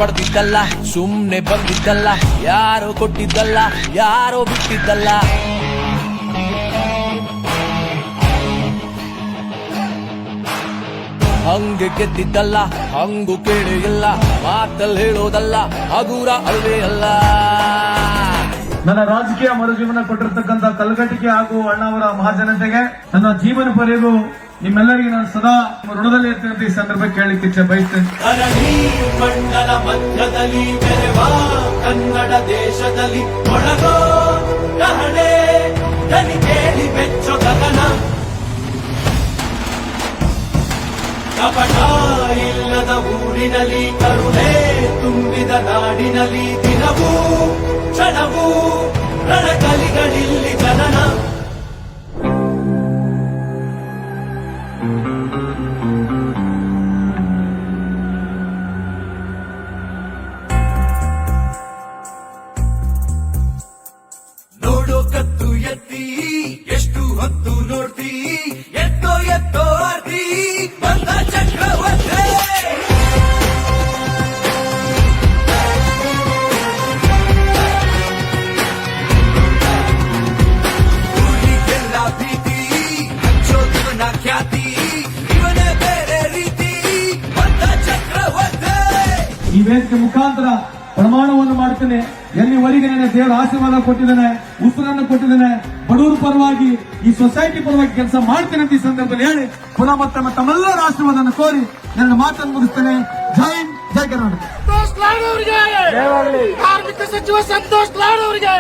ಪಡೆದಿದ್ದಲ್ಲ, ಸುಮ್ನೆ ಬಂದಿದ್ದಲ್ಲ, ಯಾರೋ ಕೊಟ್ಟಿದ್ದಲ್ಲ, ಯಾರೋ ಬಿಟ್ಟಿದ್ದಲ್ಲ. ಹಂಗೆ ಗೆದ್ದಿದ್ದಲ್ಲ, ಹಂಗು ಕೇಳಿ ಇಲ್ಲ, ಮಾತಲ್ಲಿ ಹೇಳೋದಲ್ಲ, ಹಗುರ ಅಲ್ವೇ ಅಲ್ಲ. ನನ್ನ ರಾಜಕೀಯ ಮರುಜೀವನ ಕೊಟ್ಟಿರ್ತಕ್ಕಂಥ ಕಲ್ಗಟ್ಟಿಗೆ ಹಾಗೂ ಅಣ್ಣಾವರ ಮಹಾಜನತೆಗೆ ನನ್ನ ಜೀವನ ಪರ್ಯಗೂ ನಿಮ್ಮೆಲ್ಲರಿಗೆ ನಾನು ಸದಾ ಋಣದಲ್ಲಿ ಇರ್ತಕ್ಕಂಥ ಈ ಸಂದರ್ಭಕ್ಕೆ ಕೇಳಲಿಕ್ಕೆ ಇಚ್ಛೆ ಬಯಸ್ತೇನೆ. ಮಂಡಲ ಮಧ್ಯದಲ್ಲಿ ಬೆರೆವ ಕನ್ನಡ ದೇಶದಲ್ಲಿ ಒಳಗೋ ಕಹಳೆ ದನಿ ಕೇಳಿ ಬೆಚ್ಚೋ ಗಗನ. ಕಪಟ ಇಲ್ಲದ ಊರಿನಲ್ಲಿ ಕರುಣೆ ತುಂಬಿದ ನಾಡಿನಲ್ಲಿ ದಿನವೂ ಕ್ಷಣವೂ ರಣಕಲಿಗಳಿಲ್ಲಿ ಜನನ. ನೋಡೋ ಕತ್ತು ಎತ್ತಿ ಎಷ್ಟು ಹೊತ್ತು ನೋಡ್ತಿ, ಎತ್ತೋ ಎತ್ತೋ ಆರ್ತಿ ಬಂದ ಚಕ್ರವರ್ತಿ. ಊರಿಗೆಲ್ಲ ಪ್ರೀತಿ ಹಂಚೋದನ ಖ್ಯಾತಿ, ಇವನೇ ಬೇರೆ ರೀತಿ ಬಂದ ಚಕ್ರವರ್ತಿ. ಈ ವೇದಿಕೆ ಮುಖಾಂತರ ಪ್ರಮಾಣವನ್ನು ಮಾಡ್ತೇನೆ, ಎಲ್ಲಿವರೆಗೆ ನನ್ನ ದೇವರ ಆಶೀರ್ವಾದ ಕೊಟ್ಟಿದ್ದಾನೆ, ಉಸಿರನ್ನು ಕೊಟ್ಟಿದ್ದಾನೆ, ಬಡವರ ಪರವಾಗಿ ಈ ಸೊಸೈಟಿ ಪರವಾಗಿ ಕೆಲಸ ಮಾಡ್ತೇನೆ ಅಂತ ಈ ಸಂದರ್ಭದಲ್ಲಿ ಹೇಳಿ ಪುನಃ ಮತ್ತೆ ತಮ್ಮೆಲ್ಲರ ಆಶೀರ್ವಾದವನ್ನು ಕೋರಿ ನನ್ನ ಮಾತನ್ನು ಮುಗಿಸ್ತೇನೆ. ಜೈ ಹಿಂದ್, ಜೈ ಕರ್ನಾಟಕ. ಸಂತೋಷ್ ಲಾಡ್ ಅವರಿಗೆ, ಕಾರ್ಮಿಕ ಸಚಿವ ಸಂತೋಷ್ ಲಾಡ್ ಅವರಿಗೆ